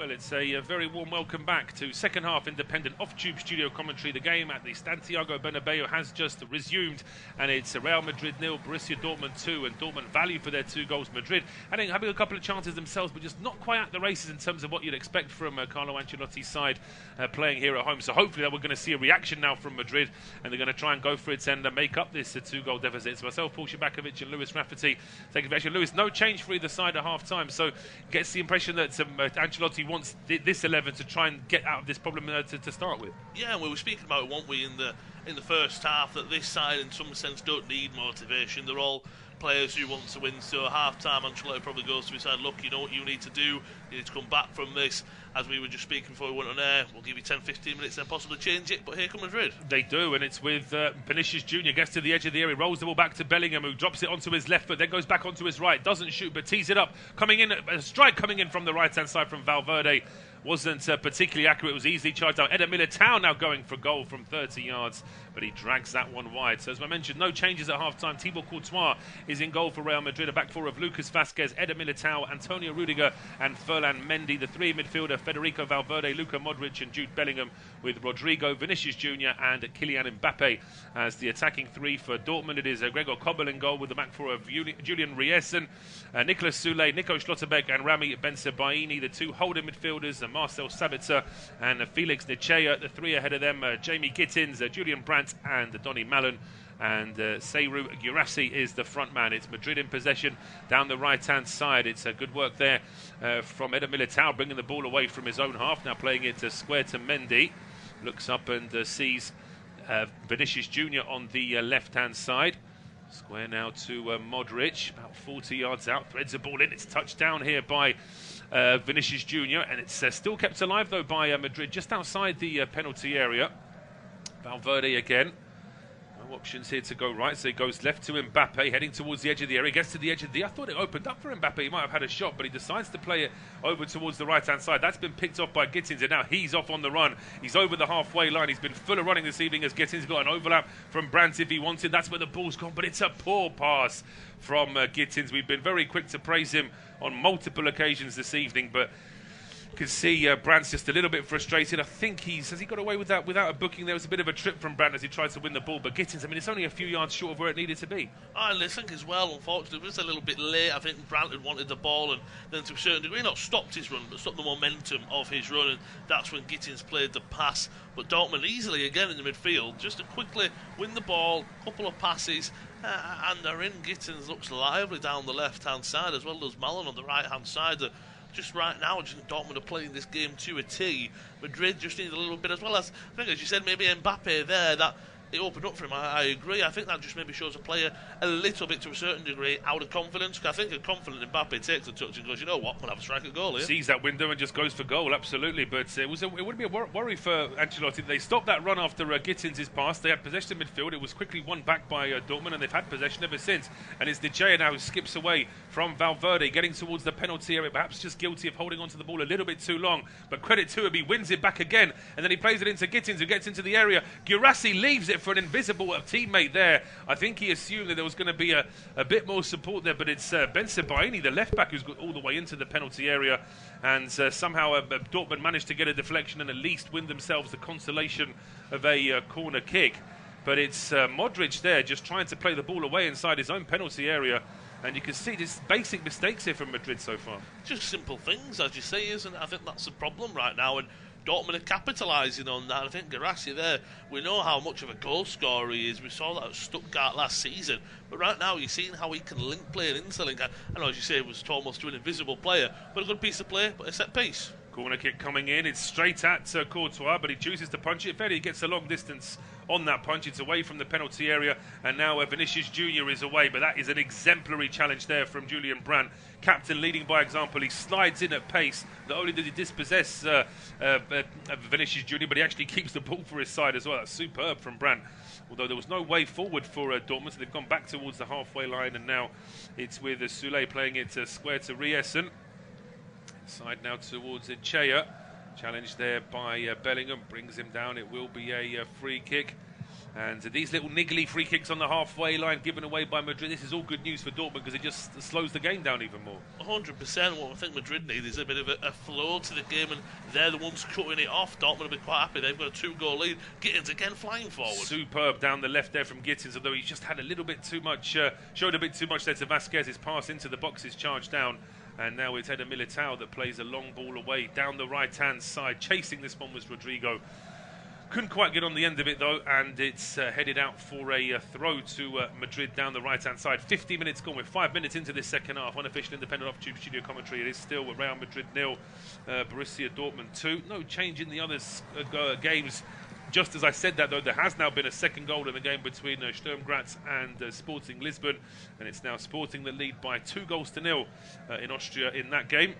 Well, it's a very warm welcome back to second half independent off-tube studio commentary. The game at the Santiago Bernabeu has just resumed, and it's Real Madrid 0, Borussia Dortmund 2, and Dortmund value for their 2 goals. Madrid having a couple of chances themselves, but just not quite at the races in terms of what you'd expect from Carlo Ancelotti's side playing here at home. So hopefully that we're going to see a reaction now from Madrid, and they're going to try and go for it and make up this 2-goal deficit. It's myself, Paul Szczerbakowicz, and Lewis Rafferty taking possession. Lewis, no change for either side at half-time, so gets the impression that Ancelotti wants this 11 to try and get out of this problem to start with. Yeah, we were speaking about it, weren't we, in the first half, that this side in some sense don't need motivation. They're all players who want to win, so at half-time Ancelotti probably goes to his side, look, you know what you need to do, you need to come back from this. As we were just speaking before we went on air, we'll give you 10-15 minutes and possibly change it, but here come Madrid. They do, and it's with Vinicius Jr. gets to the edge of the area, rolls the ball back to Bellingham, who drops it onto his left foot, then goes back onto his right, doesn't shoot but tees it up, coming in, a strike coming in from the right-hand side from Valverde. Wasn't particularly accurate, it was easily charged out. Eder Militao now going for goal from 30 yards, but he drags that one wide. So as I mentioned, no changes at half-time. Thibaut Courtois is in goal for Real Madrid. A back four of Lucas Vazquez, Eder Militao, Antonio Rudiger and Ferland Mendy. The 3 midfielder, Federico Valverde, Luka Modric and Jude Bellingham, with Rodrigo, Vinicius Jr. and Kylian Mbappe as the attacking 3 for Dortmund. It is Gregor Kobel in goal, with the back four of Julian Riesen, Nicolas Soulé, Nico Schlotterbeck and Rami Bensebaini. The 2 holding midfielders, Marcel Sabitzer and Felix Necheya. The 3 ahead of them, Jamie Gittins, Julian Brandt and Donny Malen. And Seyru Guirassy is the front man. It's Madrid in possession down the right-hand side. It's good work there from Eder Militao, bringing the ball away from his own half. Now playing it square to Mendy. Looks up and sees Vinicius Jr. on the left-hand side. Square now to Modric, about 40 yards out. Threads the ball in. It's touched down here by Vinicius Jr. And it's still kept alive, though, by Madrid, just outside the penalty area. Valverde again. No options here to go right, so he goes left to Mbappe, heading towards the edge of the area. He gets to the edge of the... I thought it opened up for Mbappe. He might have had a shot, but he decides to play it over towards the right-hand side. That's been picked off by Gittins, and now he's off on the run. He's over the halfway line. He's been full of running this evening as Gittins got an overlap from Brandt if he wanted. That's where the ball's gone, but it's a poor pass from Gittins. We've been very quick to praise him on multiple occasions this evening, but you can see Brandt's just a little bit frustrated. I think has he got away with that without a booking? There was a bit of a trip from Brandt as he tried to win the ball, but Gittins, I mean, it's only a few yards short of where it needed to be. I think as well, unfortunately, it was a little bit late. I think Brandt had wanted the ball and then to a certain degree not stopped his run, but stopped the momentum of his run, and that's when Gittins played the pass. But Dortmund easily again in the midfield, just to quickly win the ball, couple of passes, and they're in. Gittins looks lively down the left-hand side, as well as Malen on the right-hand side. Just right now, Dortmund are playing this game to a T. Madrid just need a little bit, as well as, I think, as you said, maybe Mbappe there, that it opened up for him. I agree. I think that just maybe shows a player a little bit, to a certain degree, out of confidence. Because I think a confident Mbappe takes a touch and goes, you know what, I'm going to have a striker goal here. Sees that window and just goes for goal, absolutely. But it would be a worry for Ancelotti. They stopped that run after Gittins' pass. They had possession in midfield. It was quickly won back by Dortmund, and they've had possession ever since. And it's Necheya now who skips away from Valverde, getting towards the penalty area, perhaps just guilty of holding onto the ball a little bit too long. But credit to him, he wins it back again. And then he plays it into Gittins, who gets into the area. Guirassy leaves it for an invisible teammate there. I think he assumed that there was going to be a bit more support there, but it's Bensebaini, the left back, who's got all the way into the penalty area, and somehow Dortmund managed to get a deflection and at least win themselves the consolation of a corner kick. But it's Modric there just trying to play the ball away inside his own penalty area, and you can see just basic mistakes here from Madrid so far. Just simple things, as you say, isn't it? I think that's the problem right now, and Dortmund are capitalising on that. I think Guirassy there, we know how much of a goal scorer he is. We saw that at Stuttgart last season. But right now, you're seeing how he can link play and interlink. I know, as you say, it was almost to an invisible player, but a good piece of play, but a set piece. Corner kick coming in. It's straight at Courtois, but he chooses to punch it. Fairly gets a long distance on that punch. It's away from the penalty area, and now Vinicius Jr. is away. But that is an exemplary challenge there from Julian Brandt. Captain leading by example. He slides in at pace. Not only does he dispossess Vinicius Jr., but he actually keeps the ball for his side as well. That's superb from Brandt. Although there was no way forward for Dortmund, so they've gone back towards the halfway line, and now it's with Soulé playing it square to Riesen. Side now towards Necheya. Challenge there by Bellingham, brings him down. It will be a free kick. And these little niggly free kicks on the halfway line given away by Madrid, this is all good news for Dortmund because it just slows the game down even more. 100%. What I think Madrid need is a bit of a flow to the game, and they're the ones cutting it off. Dortmund will be quite happy. They've got a 2-goal lead. Gittins again flying forward. Superb down the left there from Gittins, although he's just had a little bit too much, showed a bit too much there to Vasquez. His pass into the box is charged down. And now it's Eder Militao that plays a long ball away down the right-hand side. Chasing this one was Rodrigo. Couldn't quite get on the end of it though, and it's headed out for a throw to Madrid down the right-hand side. 50 minutes gone. We're 5 minutes into this second half. Unofficial independent off-tube studio commentary. It is still Real Madrid 0, Borussia Dortmund 2. No change in the other games. Just as I said that though, there has now been a second goal in the game between Szczerbakowicz and Sporting Lisbon, and it's now Sporting that lead by 2-0 in Austria in that game.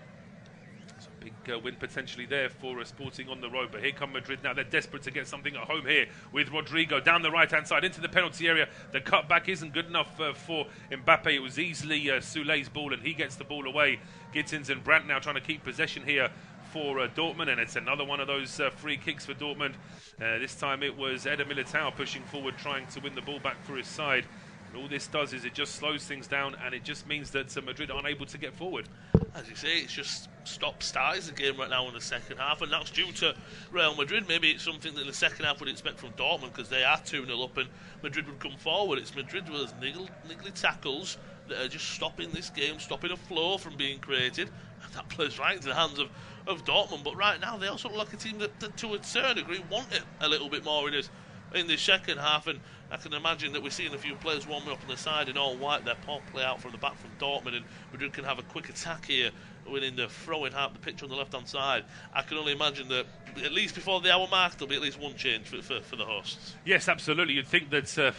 Big win potentially there for Sporting on the road, but here come Madrid now. They're desperate to get something at home here with Rodrigo down the right-hand side into the penalty area. The cutback isn't good enough for Mbappe. It was easily Soule's ball, and he gets the ball away. Gittins and Brandt now trying to keep possession here for Dortmund, and it's another one of those free kicks for Dortmund. This time it was Eder Militao pushing forward, trying to win the ball back for his side. And all this does is it just slows things down, and it just means that Madrid aren't able to get forward. As you say, it's just stop-starts the game right now in the second half, and that's due to Real Madrid. Maybe it's something that in the second half would expect from Dortmund because they are 2-0 up and Madrid would come forward. It's Madrid with those niggly tackles that are just stopping this game, stopping a flow from being created. And that plays right into the hands of Dortmund. But right now, they also look like a team that to a certain degree want it a little bit more in this second half, and I can imagine that we're seeing a few players warming up on the side in all white. Their pop play out from the back from Dortmund, and Madrid can have a quick attack here winning the throwing half the pitch on the left hand side. I can only imagine that at least before the hour mark there'll be at least one change for the hosts. Yes, absolutely. You'd think that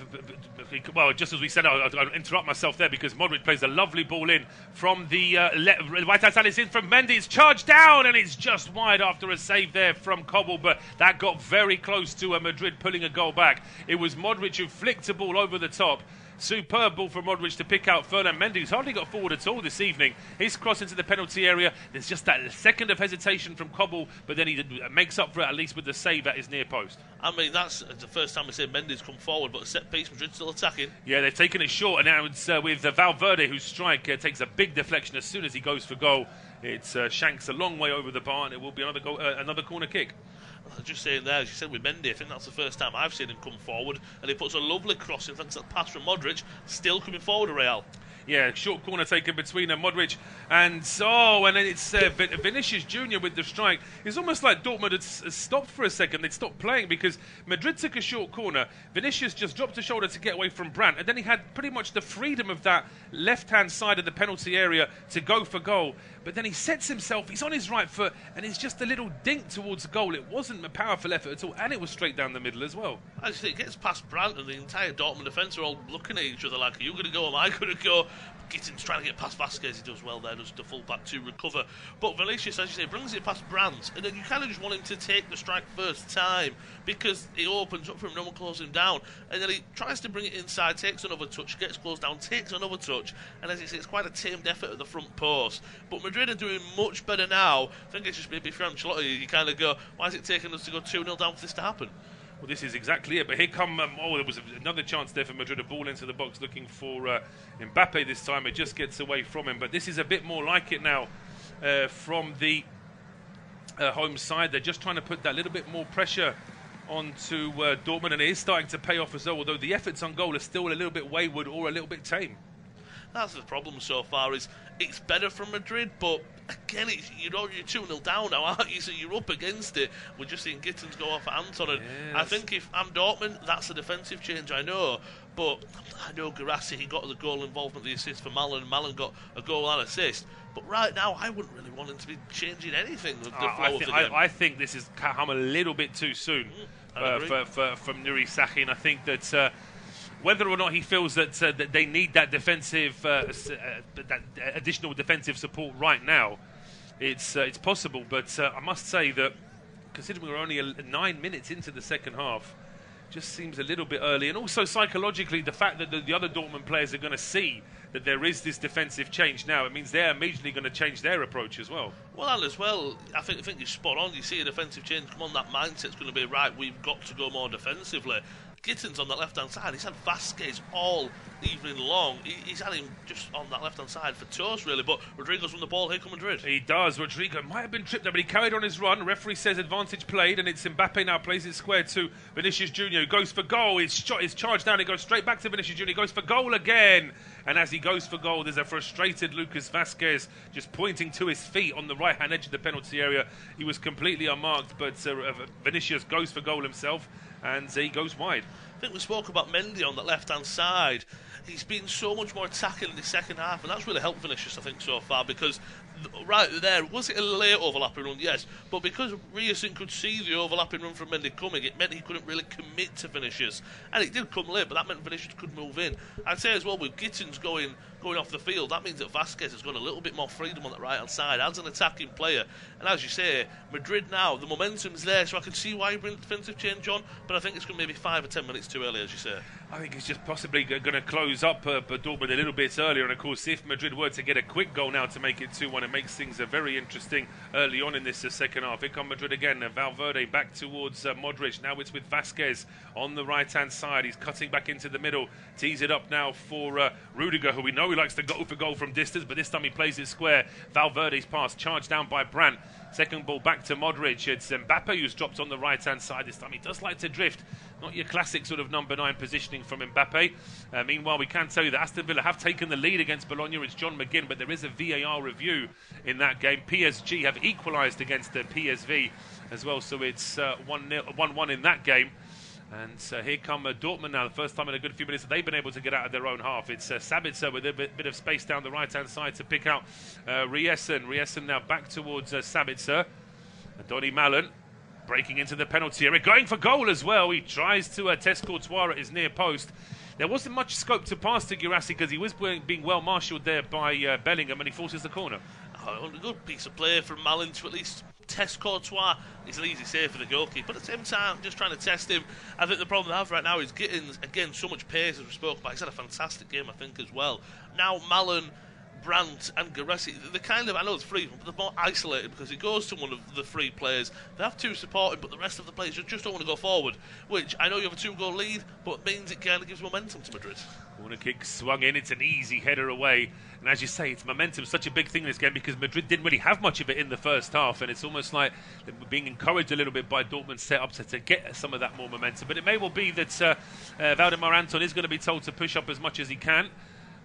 well, just as we said, I'll interrupt myself there because Modric plays a lovely ball in from the right hand side. It's in from Mendy. It's charged down and it's just wide after a save there from Kobel, but that got very close to Madrid pulling a goal back. It was Modric who flicked a ball over the top. Superb ball from Modric to pick out Ferdinand Mendy, who's hardly got forward at all this evening. His cross into the penalty area. There's just that second of hesitation from Kobel, but then he makes up for it at least with the save at his near post. I mean, that's the first time we say Mendy's come forward, but a set piece, Madrid still attacking. Yeah, they've taken it short, and now it's with Valverde, whose strike takes a big deflection as soon as he goes for goal. It's shanks a long way over the bar, and it will be another corner kick. Just saying there, as you said with Mendy, I think that's the first time I've seen him come forward, and he puts a lovely cross in thanks to that pass from Modric, still coming forward to Real. Yeah, short corner taken between Modric and then it's Vinicius Jr. with the strike. It's almost like Dortmund had stopped for a second. They'd stopped playing because Madrid took a short corner. Vinicius just dropped a shoulder to get away from Brandt, and then he had pretty much the freedom of that left-hand side of the penalty area to go for goal. But then he sets himself, he's on his right foot, and it's just a little dink towards goal. It wasn't a powerful effort at all, and it was straight down the middle as well. I just think it gets past Brandt, and the entire Dortmund defence are all looking at each other like, are you going to go, am I going to go? Gittins trying to get past Vasquez, he does well there, does the full-back to recover. But Vinicius, as you say, brings it past Brandt, and then you kind of just want him to take the strike first time, because it opens up for him, no one closes him down, and then he tries to bring it inside, takes another touch, gets closed down, takes another touch, and as you say, it's quite a tamed effort at the front post. But Madrid are doing much better now. I think it's just maybe for Ancelotti, you kind of go, why is it taking us to go 2-0 down for this to happen? Well, this is exactly it. But here come, there was another chance there for Madrid. A ball into the box looking for Mbappe this time. It just gets away from him. But this is a bit more like it now from the home side. They're just trying to put that little bit more pressure onto Dortmund. And it is starting to pay off as well, although the efforts on goal are still a little bit wayward or a little bit tame. That's the problem so far, is it's better from Madrid, but again, you're 2-0 down now, aren't you? So you're up against it. We're just seeing Gittins go off at Anton, and yes. I think if I'm Dortmund, that's a defensive change, I know. But I know Guirassy, he got the goal involvement, the assist for Malin. Malin got a goal and assist. But right now, I wouldn't really want him to be changing anything with the flow of the game. I think this has come a little bit too soon from Nuri Sahin. I think that whether or not he feels that they need that defensive, that additional defensive support right now, it's possible. But I must say that considering we're only 9 minutes into the second half, just seems a little bit early. And also psychologically, the fact that the other Dortmund players are going to see that there is this defensive change now, it means they're immediately going to change their approach as well. Well, and as well, I think you're spot on. You see a defensive change come on, that mindset's going to be right. We've got to go more defensively. Gittins on that left-hand side. He's had Vasquez all evening long. He's had him just on that left-hand side for toast, really. But Rodrigo's won the ball. Here come Madrid. He does. Rodrigo might have been tripped there, but he carried on his run. Referee says advantage played, and it's Mbappe now plays it square to Vinicius Junior. Goes for goal. His shot is charged down. It goes straight back to Vinicius Junior. Goes for goal again. And as he goes for goal, there's a frustrated Lucas Vasquez just pointing to his feet on the right-hand edge of the penalty area. He was completely unmarked, but Vinicius goes for goal himself, and he goes wide. I think we spoke about Mendy on that left-hand side. He's been so much more attacking in the second half, and that's really helped Vinicius, I think, so far, because right there, was it a late overlapping run? Yes, but because Riasson could see the overlapping run from Mendy coming, it meant he couldn't really commit to Vinicius, and it did come late, but that meant Vinicius could move in. I'd say as well, with Gittins going off the field, that means that Vasquez has got a little bit more freedom on that right-hand side as an attacking player, and as you say, Madrid now, the momentum's there, so I can see why you bring the defensive change on, but I think it's going to maybe 5 or 10 minutes too early, as you say. I think it's just possibly going to close up Dortmund a little bit earlier, and of course if Madrid were to get a quick goal now to make it 2-1, it makes things very interesting early on in this second half. Here come Madrid again. Valverde back towards Modric. Now it's with Vasquez on the right-hand side. He's cutting back into the middle. Tees it up now for Rudiger, who we know he likes to go for goal from distance, but this time he plays it square. Valverde's pass charged down by Brandt. Second ball back to Modric. It's Mbappe who's dropped on the right-hand side this time. He does like to drift. Not your classic sort of number 9 positioning from Mbappe. Meanwhile, we can tell you that Aston Villa have taken the lead against Bologna. It's John McGinn, but there is a VAR review in that game. PSG have equalised against the PSV as well, so it's 1-1 in that game. And here come Dortmund now, the first time in a good few minutes that they've been able to get out of their own half. It's Sabitzer with a bit of space down the right-hand side to pick out Riasson. Riasson now back towards Sabitzer. Donny Malen breaking into the penalty area, going for goal as well. He tries to test Courtois at his near post. There wasn't much scope to pass to Guirassy because he was being well marshalled there by Bellingham, and he forces the corner. Oh, a good piece of play from Malen to at least test Courtois. It's an easy save for the goalkeeper, but at the same time, just trying to test him. I think the problem they have right now is getting, again, so much pace, as we spoke about. He's had a fantastic game, I think, as well. Now Malen, Brandt and Guirassy, they're kind of, I know it's free, but they're more isolated because he goes to one of the 3 players. They have 2 supporting, but the rest of the players just don't want to go forward, which I know you have a 2-goal lead, but means it kind of gives momentum to Madrid. Corner kick swung in, it's an easy header away, and as you say, it's momentum, such a big thing in this game because Madrid didn't really have much of it in the first half, and it's almost like they're being encouraged a little bit by Dortmund's set-up to get some of that more momentum. But it may well be that Valdemar Anton is going to be told to push up as much as he can.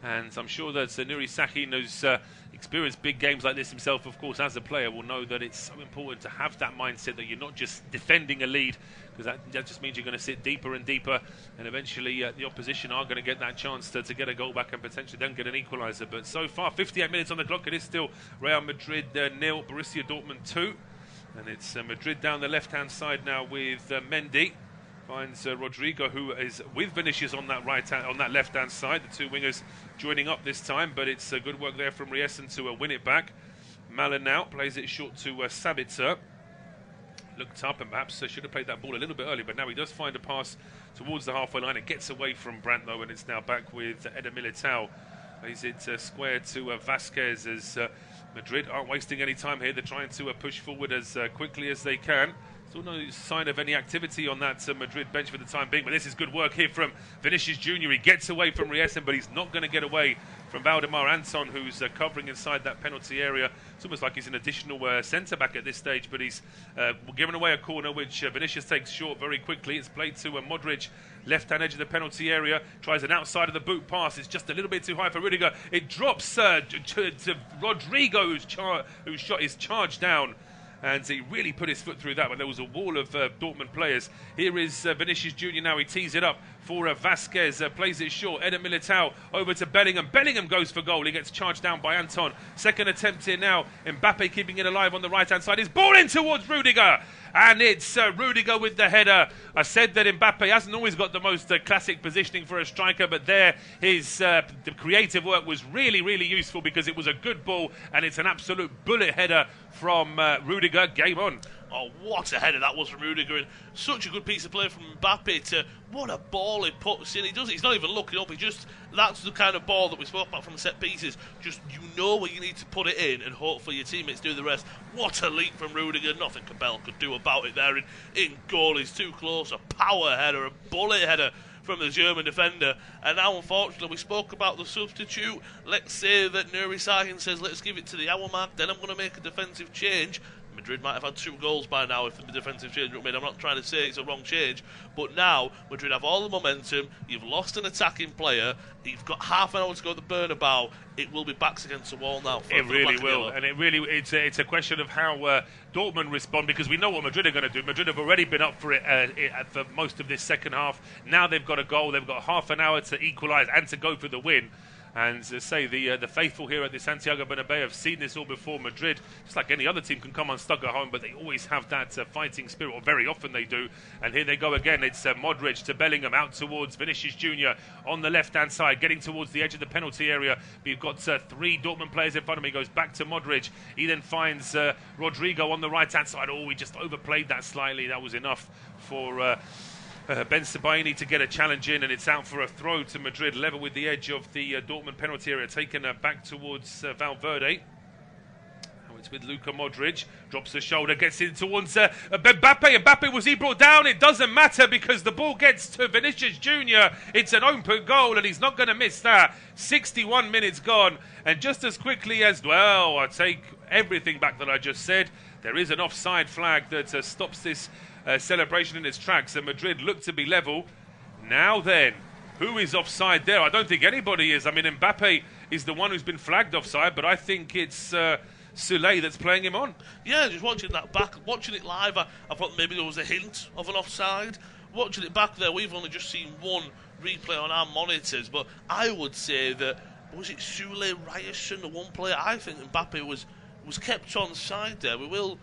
And I'm sure that Nuri Sahin, who's experienced big games like this himself, of course, as a player, will know that it's so important to have that mindset that you're not just defending a lead, because that just means you're going to sit deeper and deeper, and eventually the opposition are going to get that chance to get a goal back and potentially then get an equaliser. But so far, 58 minutes on the clock, it is still Real Madrid 0, Borussia Dortmund 2. And it's Madrid down the left-hand side now with Mendy. Finds Rodrigo, who is with Vinicius on that left-hand side. The 2 wingers joining up this time, but it's good work there from Riasson to win it back. Malen now plays it short to Sabitzer. Looked up and perhaps should have played that ball a little bit earlier, but now he does find a pass towards the halfway line. It gets away from Brandt though, and it's now back with Eder Militao. Plays it square to Vasquez as Madrid aren't wasting any time here. They're trying to push forward as quickly as they can. Still no sign of any activity on that Madrid bench for the time being, but this is good work here from Vinicius Junior. He gets away from Riasson, but he's not going to get away from Valdemar Anton, who's covering inside that penalty area. It's almost like he's an additional centre-back at this stage, but he's given away a corner, which Vinicius takes short very quickly. It's played to Modric, left-hand edge of the penalty area, tries an outside of the boot pass. It's just a little bit too high for Rudiger. It drops to Rodrigo, whose shot is charged down. And he really put his foot through that, but there was a wall of Dortmund players. Here is Vinicius Junior now. He tees it up for Vasquez, plays it short. Eder Militao over to Bellingham. Bellingham goes for goal. He gets charged down by Anton. Second attempt here now. Mbappe keeping it alive on the right-hand side. His ball in towards Rudiger. And it's Rudiger with the header. I said that Mbappe hasn't always got the most classic positioning for a striker, but there his the creative work was really, really useful because it was a good ball and it's an absolute bullet header from Rudiger. Game on. Oh, what a header that was from Rudiger, and such a good piece of play from Mbappe to what a ball he puts in. He's not even looking up, that's the kind of ball that we spoke about from set pieces. Just, you know where you need to put it in, and hopefully your teammates do the rest. What a leap from Rudiger, nothing Cabell could do about it there. In goal, he's too close, a power header, a bullet header from the German defender. And now, unfortunately, we spoke about the substitute. Let's say that Nuri Sahin says, let's give it to the hour mark, then I'm going to make a defensive change. Madrid might have had 2 goals by now if the defensive change were made. I'm not trying to say it's a wrong change, but now Madrid have all the momentum. You've lost an attacking player. You've got half an hour to go at the Bernabeu. It will be backs against the wall now. It really will, and it's a question of how Dortmund respond, because we know what Madrid are going to do. Madrid have already been up for it for most of this second half. Now they've got a goal. They've got half an hour to equalise and to go for the win. And say the faithful here at the Santiago Bernabeu have seen this all before. Madrid, just like any other team, can come unstuck at home, but they always have that fighting spirit, or very often they do. And here they go again. It's Modric to Bellingham, out towards Vinicius Jr. on the left-hand side, getting towards the edge of the penalty area. We've got 3 Dortmund players in front of him. He goes back to Modric. He then finds Rodrigo on the right-hand side. Oh, he just overplayed that slightly. That was enough for Ben Sebaini to get a challenge in, and it's out for a throw to Madrid, level with the edge of the Dortmund penalty area, taken back towards Valverde. Now it's with Luka Modric, drops the shoulder, gets in towards Mbappe. Mbappe, was he brought down? It doesn't matter, because the ball gets to Vinicius Jr. It's an open goal, and he's not going to miss that. 61 minutes gone, and just as quickly as, well, I take everything back that I just said. There is an offside flag that stops this celebration in its tracks, and Madrid look to be level. Now then, who is offside there? I don't think anybody is. I mean, Mbappe is the one who's been flagged offside, but I think it's Soulé that's playing him on. Yeah, just watching that back, watching it live, I thought maybe there was a hint of an offside. Watching it back there, we've only just seen one replay on our monitors, but I would say that, was it Soulé, Ryerson, the one player? I think Mbappe was kept on side there. We will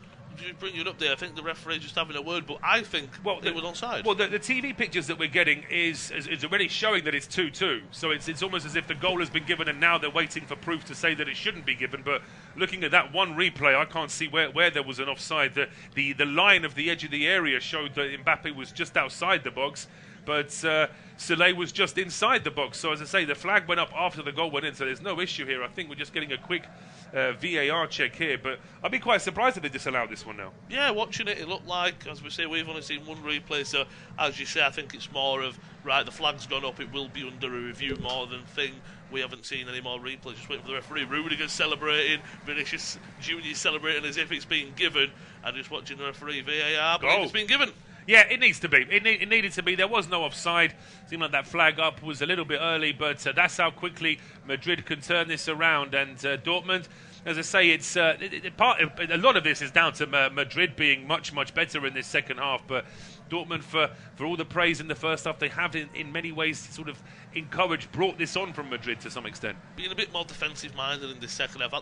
bring it up there. I think the referee just having a word, but I think it was onside. Well, the TV pictures that we're getting is already showing that it's 2-2. So it's almost as if the goal has been given, and now they're waiting for proof to say that it shouldn't be given. But looking at that one replay, I can't see where there was an offside. The line of the edge of the area showed that Mbappe was just outside the box, but Soulé was just inside the box. So as I say, the flag went up after the goal went in, so there's no issue here. I think we're just getting a quick VAR check here, but I'd be quite surprised if they disallowed this one now. Yeah, watching it looked like, as we say, we've only seen one replay, so as you say, I think it's more of, right, the flag's gone up, it will be under a review more than thing. We haven't seen any more replays, just waiting for the referee. Rudiger's celebrating, Vinicius Jr. celebrating as if it's been given, and just watching the referee. VAR, but it's been given. Yeah, it needs to be. It needed to be. There was no offside. Seemed like that flag up was a little bit early, but that's how quickly Madrid can turn this around. And Dortmund, as I say, it's a lot of this is down to Madrid being much, much better in this second half. But Dortmund, for all the praise in the first half, they have in many ways sort of brought this on from Madrid to some extent. Being a bit more defensive-minded in this second half.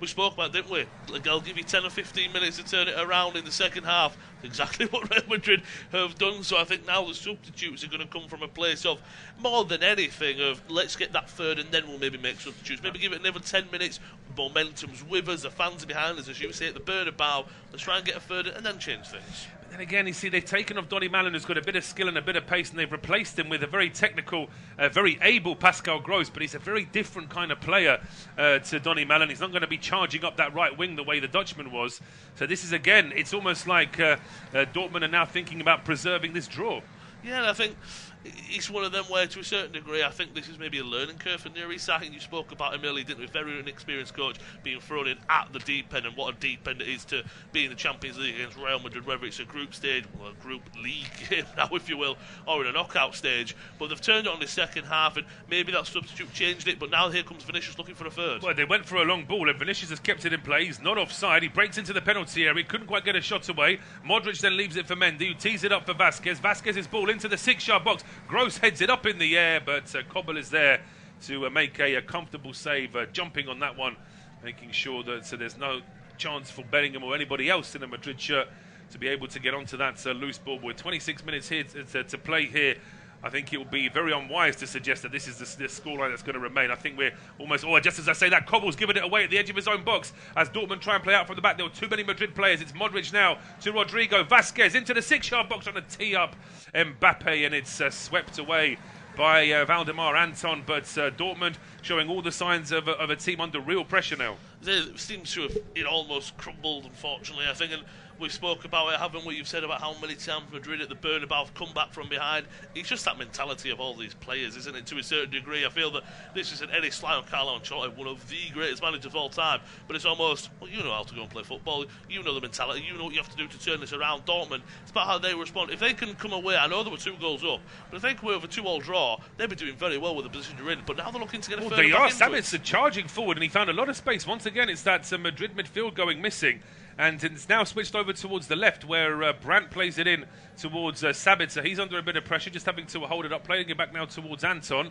We spoke about, didn't we? They'll give you 10 or 15 minutes to turn it around in the second half. Exactly what Real Madrid have done. So I think now the substitutes are going to come from a place of, more than anything, of let's get that third and then we'll maybe make substitutes. Maybe give it another 10 minutes. Momentum's with us. The fans are behind us, as you say, at the Bernabeu. Let's try and get a third and then change things. Then again, you see, they've taken off Donny Malen, who's got a bit of skill and a bit of pace, and they've replaced him with a very technical, very able Pascal Gross, but he's a very different kind of player to Donny Malen. He's not going to be charging up that right wing the way the Dutchman was. So this is, again, it's almost like Dortmund are now thinking about preserving this draw. Yeah, and I think it's one of them where, to a certain degree, I think this is maybe a learning curve for Nuri Sahin. You spoke about him earlier, didn't you? Very inexperienced coach being thrown in at the deep end, and what a deep end it is to be in the Champions League against Real Madrid, whether it's a group stage, or a group league game now, if you will, or in a knockout stage. But they've turned it on the second half, and maybe that substitute changed it, but now here comes Vinicius looking for a third. Well, they went for a long ball, and Vinicius has kept it in play. He's not offside. He breaks into the penalty area. He couldn't quite get a shot away. Modric then leaves it for Mendy, who tees it up for Vasquez. Vasquez's ball into the 6-yard box. Gross heads it up in the air, but Kobel is there to make a comfortable save, jumping on that one, making sure that there's no chance for Bellingham or anybody else in a Madrid shirt to be able to get onto that loose ball. With 26 minutes here to play here I think it will be very unwise to suggest that this is the scoreline that's going to remain. I think we're almost, just as I say that, Cobble's given it away at the edge of his own box as Dortmund try and play out from the back. There were too many Madrid players. It's Modric now to Rodrigo. Vasquez into the 6-yard box trying to tee up Mbappe, and it's swept away by Valdemar Anton. But Dortmund showing all the signs of a team under real pressure now. It seems to have almost crumbled, unfortunately, I think. And we spoke about it, haven't we? You've said about how many times Madrid at the Bernabeu have come back from behind. It's just that mentality of all these players, isn't it, to a certain degree? I feel that this isn't any slight on Carlo Ancelotti, one of the greatest managers of all time, but it's almost, well, you know how to go and play football, you know the mentality, you know what you have to do to turn this around. Dortmund, it's about how they respond. If they can come away, I know there were 2 goals up, but if they come away with a 2-2 draw, they'd be doing very well with the position they're in, but now they're looking to get a further they are. back into it. Sabitzer charging forward, and he found a lot of space. Once again, it's that Madrid midfield going missing. And it's now switched over towards the left where Brandt plays it in towards Sabitzer. He's under a bit of pressure, just having to hold it up, playing it back now towards Anton.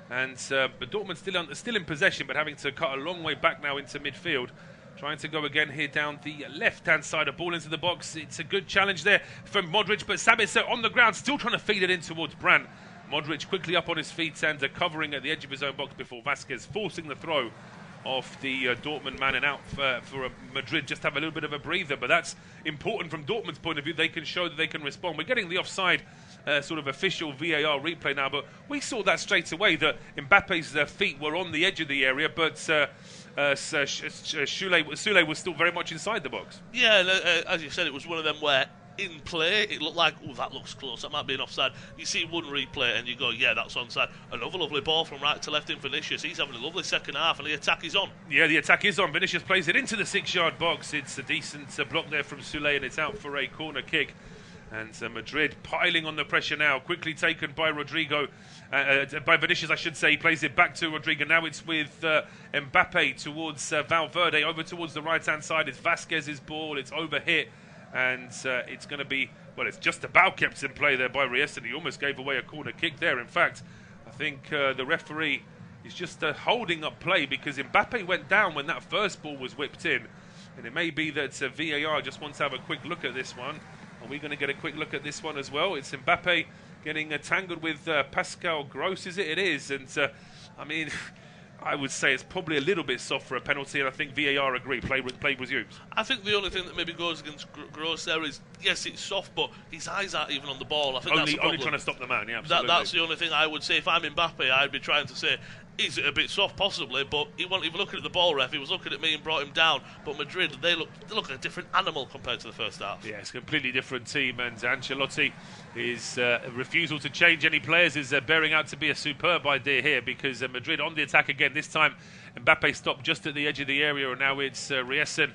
And but Dortmund still in possession, but having to cut a long way back now into midfield. Trying to go again here down the left-hand side, a ball into the box. It's a good challenge there from Modric, but Sabitzer on the ground, still trying to feed it in towards Brandt. Modric quickly up on his feet and covering at the edge of his own box before Vasquez forcing the throw off the Dortmund man, and out for Madrid just have a little bit of a breather. But that's important from Dortmund's point of view. They can show that they can respond. We're getting the offside sort of official VAR replay now, but we saw that straight away that Mbappe's feet were on the edge of the area, but Sule was still very much inside the box. Yeah, as you said, it was one of them where in play it looked like, oh, that looks close, that might be an offside. You see one replay and you go, yeah, that's onside. Another lovely ball from right to left in Vinicius. He's having a lovely second half, and the attack is on. Yeah, the attack is on. Vinicius plays it into the 6-yard box. It's a decent block there from Sule, and it's out for a corner kick. And Madrid piling on the pressure now, quickly taken by Rodrigo, by Vinicius, I should say. He plays it back to Rodrigo. Now it's with Mbappe towards Valverde, over towards the right-hand side. It's Vasquez's ball. It's overhit. And it's going to be, well, it's just about kept in play there by Riesen. He almost gave away a corner kick there. In fact, I think the referee is just holding up play because Mbappe went down when that first ball was whipped in. And it may be that VAR just wants to have a quick look at this one. Are we going to get a quick look at this one as well? It's Mbappe getting tangled with Pascal Gross, is it? It is. And, I mean, I would say it's probably a little bit soft for a penalty, and I think VAR agree. Play resumes. I think the only thing that maybe goes against Gross there is, yes, it's soft, but his eyes aren't even on the ball. I think that's the problem. Only trying to stop the man, yeah, absolutely. That's the only thing I would say. If I'm Mbappe, I'd be trying to say, is it a bit soft? Possibly, but he wasn't even looking at the ball ref. He was looking at me and brought him down. But Madrid, they look like a different animal compared to the first half. Yeah, it's a completely different team, and Ancelotti, his refusal to change any players is bearing out to be a superb idea here, because Madrid on the attack again. This time, Mbappe stopped just at the edge of the area, and now it's Riesen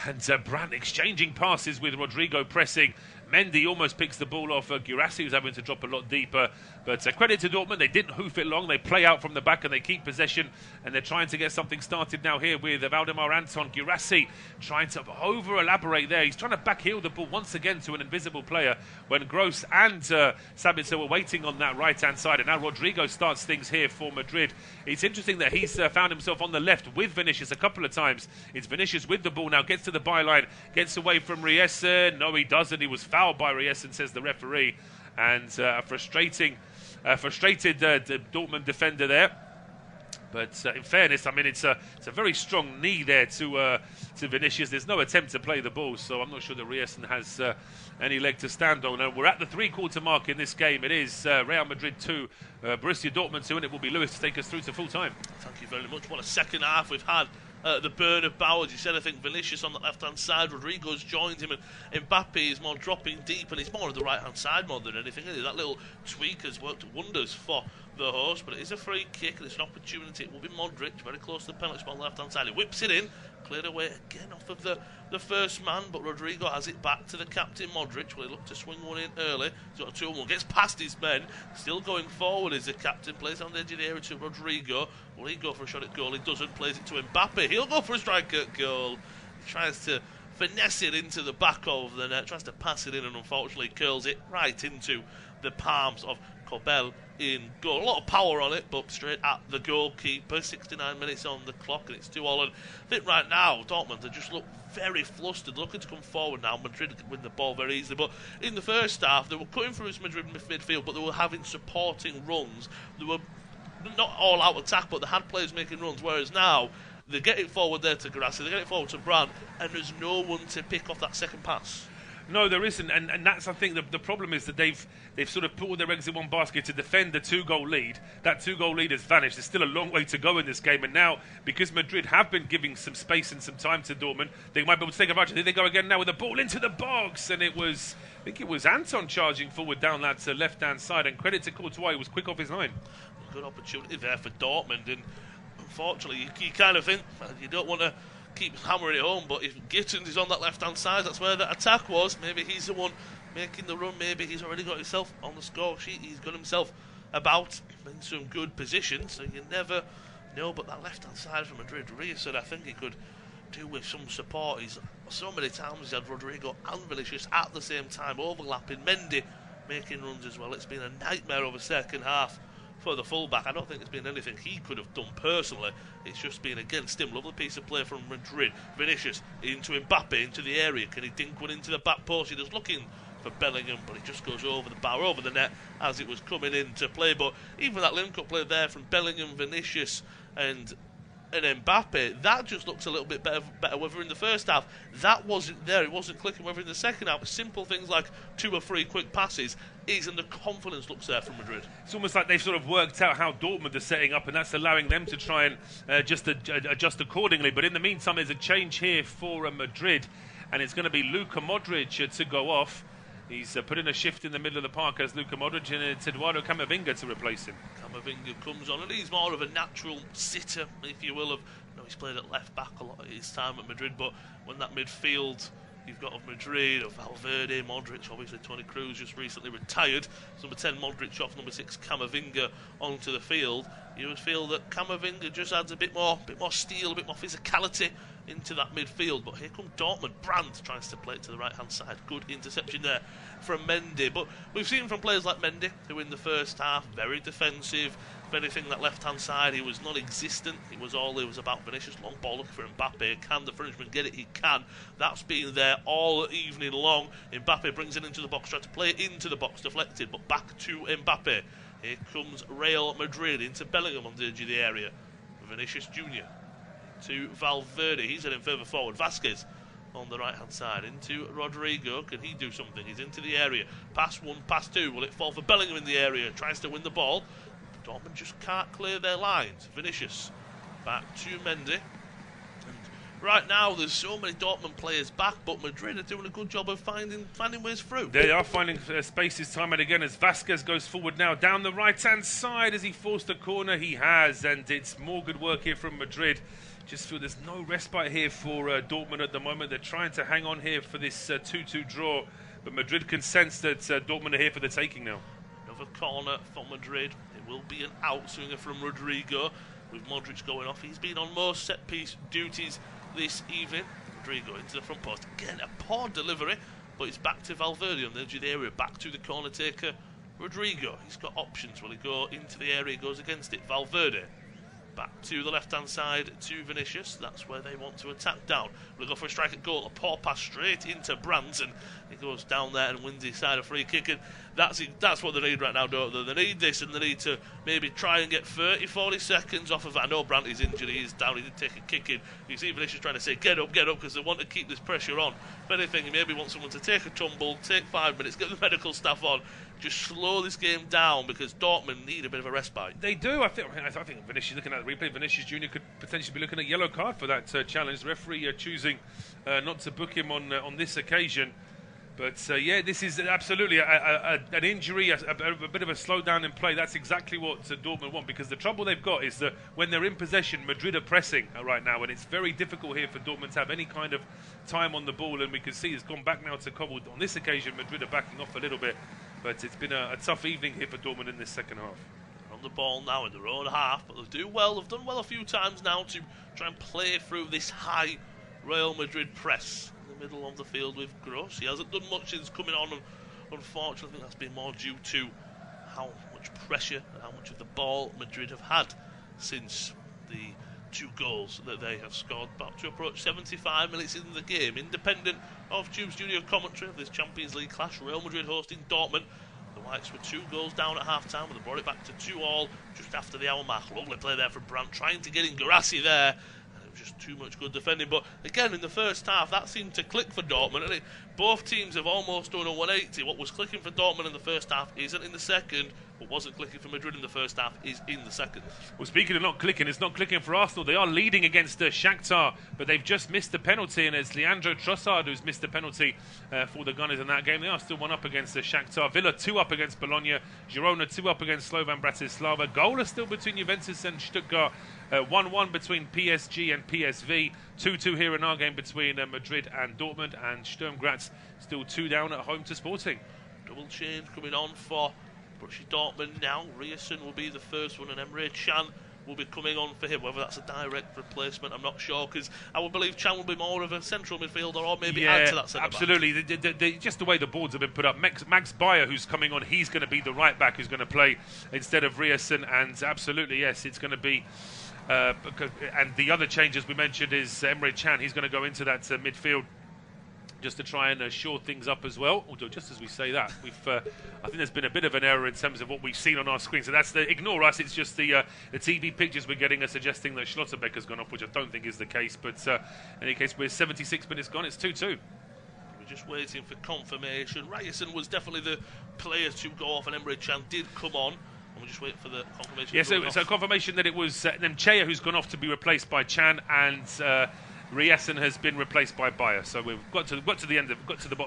and Brandt exchanging passes with Rodrigo pressing. Mendy almost picks the ball off Guirassy, who's having to drop a lot deeper. But credit to Dortmund, they didn't hoof it long. They play out from the back and they keep possession. And they're trying to get something started now here with Valdemar Anton. Guirassy trying to over-elaborate there. He's trying to backheel the ball once again to an invisible player when Gross and Sabitzer were waiting on that right-hand side. And now Rodrigo starts things here for Madrid. It's interesting that he's found himself on the left with Vinicius a couple of times. It's Vinicius with the ball now, gets to the byline, gets away from Riesen. No, he doesn't. He was fouled by Riesen, says the referee. And a frustrated Dortmund defender there. But in fairness, I mean, it's a very strong knee there to Vinicius. There's no attempt to play the ball, so I'm not sure that Riesen has any leg to stand on. We're at the three-quarter mark in this game. It is Real Madrid 2, Borussia Dortmund 2, and it will be Lewis to take us through to full-time. Thank you very much. What a second half we've had. The Bernabeu, as you said, I think Vinicius on the left-hand side, Rodrigo's joined him, and Mbappe is more dropping deep, and he's more on the right-hand side more than anything. That little tweak has worked wonders for the host, but it is a free kick, and it's an opportunity. It will be Modric, very close to the penalty spot on the left-hand side. He whips it in, cleared away again off of the first man, but Rodrigo has it back to the captain, Modric. Well, he looked to swing one in early. He's got a 2-1, gets past his men, still going forward as the captain, plays on the edge of the area to Rodrigo. Will he go for a shot at goal? He doesn't, plays it to Mbappe. He'll go for a strike at goal. He tries to finesse it into the back of the net, tries to pass it in, and unfortunately curls it right into the palms of Kobel in goal. A lot of power on it, but straight at the goalkeeper. 69 minutes on the clock, and it's 2-2. And I think right now, Dortmund, they just look very flustered, looking to come forward now. Madrid win the ball very easily, but in the first half, they were cutting through this Madrid midfield, but they were having supporting runs. They were not all out attack, but they had players making runs, whereas now, they get it forward there to Grassi, they get it forward to Brandt, and there's no one to pick off that second pass. No, there isn't, and that's, I think, the problem is that they've sort of put all their eggs in one basket to defend the 2-goal lead. That 2-goal lead has vanished. There's still a long way to go in this game, and now, because Madrid have been giving some space and some time to Dortmund, they might be able to take advantage. Here they go again now with the ball into the box, and I think it was Anton charging forward down that left-hand side, and credit to Courtois, he was quick off his line. Good opportunity there for Dortmund, and unfortunately, you kind of think you don't want to keep hammering it home, but if Gittins is on that left-hand side, that's where the attack was. Maybe he's the one making the run. Maybe he's already got himself on the score sheet. He's got himself about in some good positions, so you never know. But that left-hand side from Madrid, Reyes, I think he could do with some support. He's so many times he's had Rodrigo and Vinicius at the same time overlapping. Mendy making runs as well. It's been a nightmare of a second half for the fullback. I don't think there's been anything he could have done personally. It's just been, again, still lovely piece of play from Madrid. Vinicius into Mbappe, into the area. Can he dink one into the back post? He was looking for Bellingham, but it just goes over the bar, over the net as it was coming into play. But even that link-up play there from Bellingham, Vinicius and Mbappe, that just looks a little bit better. Whether in the first half that wasn't there, it wasn't clicking. Whether in the second half, simple things like 2 or 3 quick passes and the confidence looks there from Madrid. It's almost like they've sort of worked out how Dortmund are setting up, and that's allowing them to try and just adjust accordingly. But in the meantime, there's a change here for Madrid, and it's going to be Luka Modric to go off. He's put in a shift in the middle of the park as Luka Modric, and it's Eduardo Camavinga to replace him. Camavinga comes on, and he's more of a natural sitter, if you will. He's played at left back a lot of his time at Madrid, but when that midfield you've got of Madrid, of Valverde, Modric, obviously Toni Kroos just recently retired. Number 10 Modric off, number 6 Camavinga onto the field. You would feel that Camavinga just adds a bit more steel, a bit more physicality into that midfield. But here come Dortmund. Brandt tries to play it to the right-hand side. Good interception there from Mendy. But we've seen from players like Mendy, who in the first half, very defensive. If anything, that left-hand side, he was non-existent. It was about Vinicius. Long ball looking for Mbappe. Can the Frenchman get it? He can. That's been there all evening long. Mbappe brings it into the box, tries to play it into the box, deflected, but back to Mbappe. Here comes Real Madrid into Bellingham on the edge of the area. Vinicius Jr. to Valverde. He's heading further forward. Vasquez on the right-hand side into Rodrigo. Can he do something? He's into the area. Pass 1, pass 2. Will it fall for Bellingham in the area? Tries to win the ball. Dortmund just can't clear their lines. Vinicius back to Mendy. And right now, there's so many Dortmund players back, but Madrid are doing a good job of finding ways through. They are finding spaces time and again as Vasquez goes forward now down the right-hand side. As he forced a corner, he has, and it's more good work here from Madrid. Just feel there's no respite here for Dortmund at the moment. They're trying to hang on here for this 2-2 draw, but Madrid can sense that Dortmund are here for the taking now. Another corner for Madrid. It will be an outswinger from Rodrigo, with Modric going off. He's been on most set-piece duties this evening. Rodrigo into the front post. Again, a poor delivery, but it's back to Valverde on the edge of the area. Back to the corner taker, Rodrigo. He's got options. Will he go into the area? He goes against it. Valverde. Back to the left-hand side to Vinicius. That's where they want to attack down. We'll go for a strike at goal. A poor pass straight into Brandt, and he goes down there and wins his side a free kick. And that's what they need right now, don't they? They need this, and they need to maybe try and get 30-40 seconds off of it. I know Brandt is injured. He is down. He did take a kick in. You see Vinicius trying to say, get up, because they want to keep this pressure on. If anything, you maybe want someone to take a tumble, take 5 minutes, get the medical staff on, just slow this game down, because Dortmund need a bit of a respite. They do. I think Vinicius, looking at the replay, Vinicius Jr. could potentially be looking at yellow card for that challenge. The referee choosing not to book him on this occasion. But this is absolutely an injury, a bit of a slowdown in play. That's exactly what Dortmund want, because the trouble they've got is that when they're in possession, Madrid are pressing right now, and it's very difficult here for Dortmund to have any kind of time on the ball. And we can see it's gone back now to Cobbled. On this occasion, Madrid are backing off a little bit, but it's been a tough evening here for Dortmund in this second half. They're on the ball now in their own half, but they've done well a few times now to try and play through this high Real Madrid press. the middle of the field with Gross. He hasn't done much since coming on, and unfortunately I think that's been more due to how much pressure and how much of the ball Madrid have had since the 2 goals that they have scored. About to approach 75 minutes in the game. Independent of Tube's junior commentary of this Champions League clash, Real Madrid hosting Dortmund. The Whites were 2 goals down at half-time, and they brought it back to 2-2 just after the hour mark. Lovely play there from Brandt, trying to get in Guirassy there. It was just too much good defending. But again, in the first half, that seemed to click for Dortmund. And both teams have almost done a 180. What was clicking for Dortmund in the first half isn't in the second. What wasn't clicking for Madrid in the first half is in the second. Well, speaking of not clicking, it's not clicking for Arsenal. They are leading against Shakhtar, but they've just missed the penalty, and it's Leandro Trossard who's missed the penalty for the Gunners in that game. They are still 1 up against Shakhtar. Villa 2 up against Bologna. Girona 2 up against Slovan Bratislava. Goal is still between Juventus and Stuttgart. 1-1 between PSG and PSV. 2-2 here in our game between Madrid and Dortmund. And Sturm Graz still 2 down at home to Sporting. Double change coming on for Borussia Dortmund now. Rierson will be the first one, and Emre Can will be coming on for him. Whether that's a direct replacement, I'm not sure, because I would believe Can will be more of a central midfielder, or maybe add to that centre absolutely. Just the way the boards have been put up. Max Bayer, who's coming on, he's going to be the right back who's going to play instead of Rierson, and absolutely, yes, it's going to be. And the other change, as we mentioned, is Emre Can. He's going to go into that midfield just to try and shore things up as well. Although, just as we say that, I think there's been a bit of an error in terms of what we've seen on our screen. So that's ignore us. It's just the TV pictures we're getting are suggesting that Schlotterbeck gone off, which I don't think is the case. But in any case, we're 76 minutes gone. It's 2-2. We're just waiting for confirmation. Ryerson was definitely the player to go off, and Emre Can did come on. We're just waiting for the confirmation. Yeah, so confirmation that it was Nemchea who's gone off to be replaced by Can, and Riessen has been replaced by Bayer. So we've got to the bottom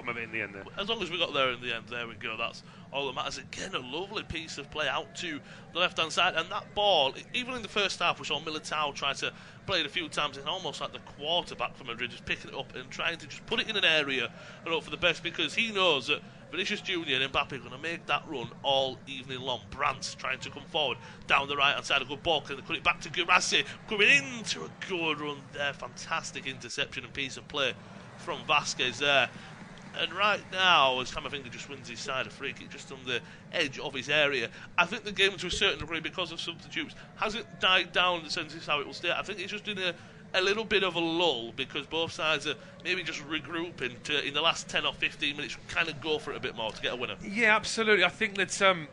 of it in the end there. As long as we got there in the end, there we go. That's all that matters. Again, a lovely piece of play out to the left-hand side, and that ball, even in the first half, we saw Militao try to play it a few times, and almost like the quarterback for Madrid, just picking it up and trying to just put it in an area and hope for the best, because he knows that Vinicius Junior and Mbappe are going to make that run all evening long. Brandt trying to come forward down the right hand side, a good ball, and they put it back to Guirassy, coming into a good run there. Fantastic interception and piece of play from Vasquez there. And right now, as Camavinga just wins his side, a free kick just on the edge of his area. I think the game, to a certain degree, because of substitutes, hasn't died down in the sense of how it will stay. I think it's just in a little bit of a lull, because both sides are maybe just regrouping to, in the last 10 or 15 minutes, kind of go for it a bit more to get a winner. Yeah, absolutely. I think that it's a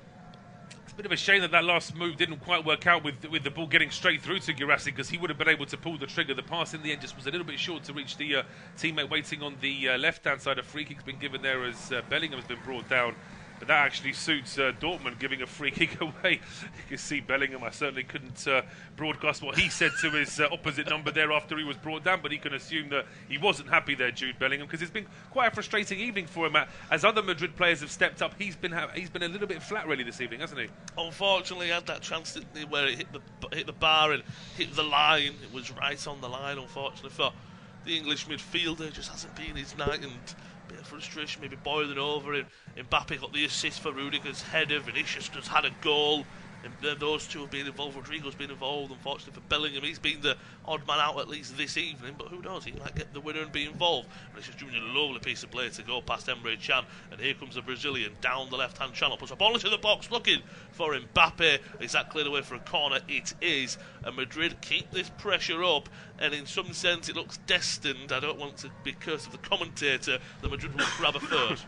bit of a shame that last move didn't quite work out with the ball getting straight through to Guirassy, because he would have been able to pull the trigger. The pass in the end just was a little bit short to reach the teammate waiting on the left-hand side. A free kick's been given there as Bellingham's been brought down. But that actually suits Dortmund, giving a free kick away. You can see Bellingham. I certainly couldn't broadcast what he said to his opposite number there after he was brought down, but he can assume that he wasn't happy there, Jude Bellingham, because it's been quite a frustrating evening for him. As other Madrid players have stepped up, he's been a little bit flat really this evening, hasn't he? Unfortunately, he had that chance, didn't he, where it hit the bar and hit the line. It was right on the line, unfortunately, for the English midfielder. It just hasn't been his night, and bit of frustration maybe boiling over him. Mbappe got the assist for Rudiger's header. Vinicius just had a goal, and those two have been involved. Rodrigo's been involved. Unfortunately for Bellingham, he's been the odd man out at least this evening, but who knows, he might get the winner and be involved. Vinicius Junior, a lovely piece of play to go past Emre Can, and here comes the Brazilian down the left hand channel, puts a ball into the box looking for Mbappe. Is that cleared away for a corner? It is, and Madrid keep this pressure up, and in some sense it looks destined. I don't want to be cursed of the commentator, that Madrid will grab a third.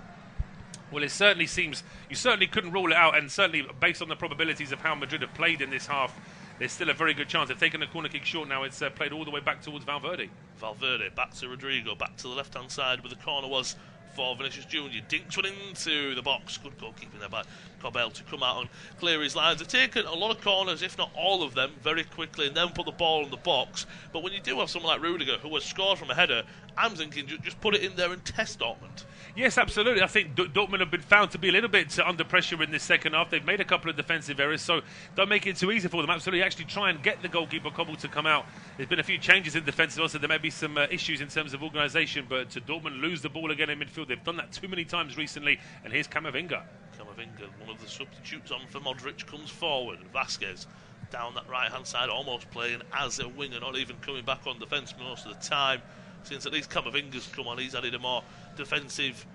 Well, it certainly seems, you certainly couldn't rule it out, and certainly based on the probabilities of how Madrid have played in this half, there's still a very good chance. They've taken a corner kick short now. It's played all the way back towards Valverde. Valverde back to Rodrigo, back to the left-hand side where the corner was for Vinicius Junior. Dinks one into the box. Good goalkeeping there by Cobel to come out and clear his lines. They've taken a lot of corners, if not all of them, very quickly, and then put the ball in the box. But when you do have someone like Rudiger, who has scored from a header, I'm thinking just put it in there and test Dortmund. Yes, absolutely. I think Dortmund have been found to be a little bit under pressure in this second half. They've made a couple of defensive errors, so don't make it too easy for them. Absolutely, actually try and get the goalkeeper Kobel to come out. There's been a few changes in defence, also there may be some issues in terms of organisation, but to Dortmund lose the ball again in midfield, they've done that too many times recently, and here's Camavinga. Camavinga, one of the substitutes on for Modric, comes forward. Vasquez down that right-hand side, almost playing as a winger, not even coming back on defence most of the time. since at least Camavinga's come on. He's added a more defensive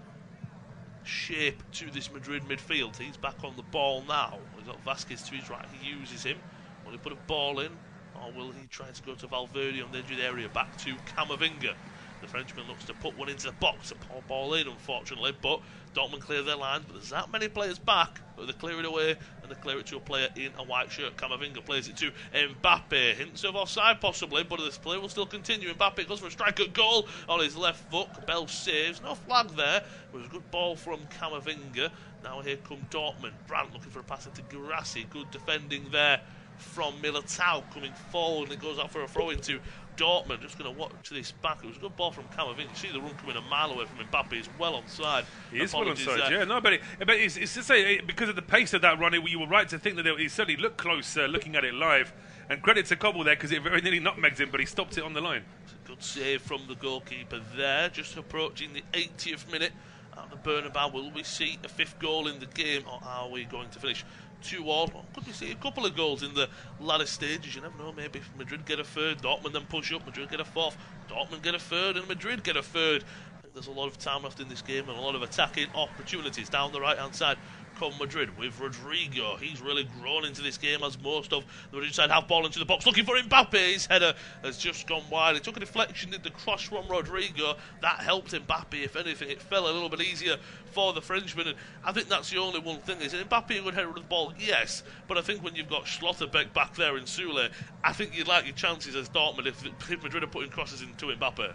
shape to this Madrid midfield. He's back on the ball now. He's got Vasquez to his right. He uses him. Will he put a ball in, or will he try to go to Valverde on the edge of the area? Back to Camavinga. The Frenchman looks to put one into the box. A poor ball in, unfortunately, but Dortmund clear their lines. But there's that many players back, but they clear it away, and they clear it to a player in a white shirt. Camavinga plays it to Mbappe. Hints of offside, possibly, but this play will still continue. Mbappe goes for a strike at goal on his left foot. Bell saves. No flag there. It was a good ball from Camavinga. Now here come Dortmund. Brandt looking for a pass into Guirassy. Good defending there from Militao coming forward, and it goes out for a throw into Dortmund. Just going to watch this back. It was a good ball from Camavinga. You see the run coming a mile away from Mbappe. He's well onside. He is well onside, yeah. No, but it's to say, because of the pace of that run, you were right to think that he certainly looked close looking at it live. And credit to Kobel there, because it very nearly nutmegged him, but he stopped it on the line. It's a good save from the goalkeeper there. Just approaching the 80th minute at the Bernabeu. Will we see a 5th goal in the game, or are we going to finish 2-2? Or could we see a couple of goals in the latter stages? You never know. Maybe if Madrid get a 3rd, Dortmund then push up, Madrid get a 4th, Dortmund get a 3rd, and Madrid get a 3rd. I think there's a lot of time left in this game and a lot of attacking opportunities down the right hand side. Come Madrid with Rodrigo. He's really grown into this game, as most of the Madrid side have ball into the box, looking for Mbappe. His header has just gone wide. It took a deflection, did the cross from Rodrigo. That helped Mbappe. If anything, it fell a little bit easier for the Frenchman, and I think that's the only one thing. Is Mbappe a good header of the ball? Yes, but I think when you've got Schlotterbeck back there in Sule, I think you'd like your chances as Dortmund if Madrid are putting crosses into Mbappe.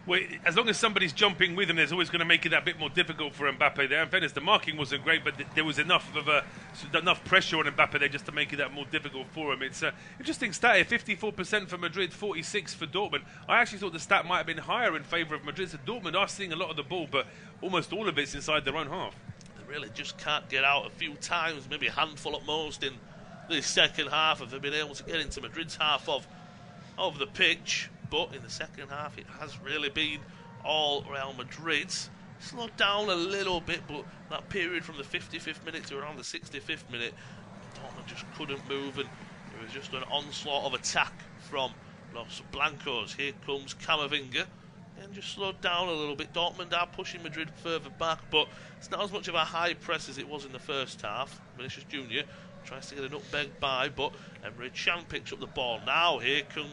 Well, as long as somebody's jumping with him, there's always going to make it that bit more difficult for Mbappe there. In fairness, the marking wasn't great, but there was enough pressure on Mbappe there just to make it that more difficult for him. It's an interesting stat here, 54% for Madrid, 46% for Dortmund. I actually thought the stat might have been higher in favour of Madrid. So Dortmund are seeing a lot of the ball, but almost all of it's inside their own half. They really just can't get out. A few times, maybe a handful at most in this second half, have they been able to get into Madrid's half of the pitch. But in the second half, it has really been all Real Madrid's. Slowed down a little bit, but that period from the 55th minute to around the 65th minute, Dortmund just couldn't move, and it was just an onslaught of attack from Los Blancos. Here comes Camavinga, and just slowed down a little bit. Dortmund are pushing Madrid further back, but it's not as much of a high press as it was in the first half. Vinicius Jr. tries to get a nutmeg by, but Emre Can picks up the ball. Now here come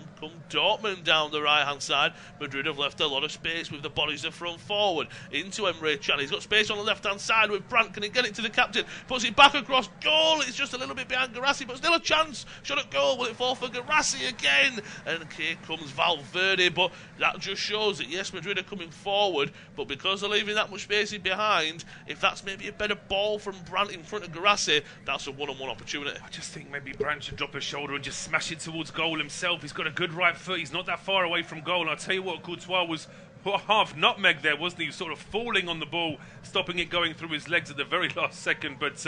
Dortmund down the right hand side. Madrid have left a lot of space with the bodies of front forward into Emre Can. He's got space on the left hand side with Brandt. Can he get it to the captain? Puts it back across goal. It's just a little bit behind Guirassy, but still a chance. Shot at goal. Will it fall for Guirassy again? And here comes Valverde, but that just shows that yes, Madrid are coming forward, but because they're leaving that much space in behind, if that's maybe a better ball from Brandt in front of Guirassy, that's a one-on-one opportunity. I just think maybe Brandt should drop his shoulder and just smash it towards goal himself. He's got a good right foot. He's not that far away from goal. And I'll tell you what, Courtois was half nutmeg there, wasn't he? Sort of falling on the ball, stopping it going through his legs at the very last second. But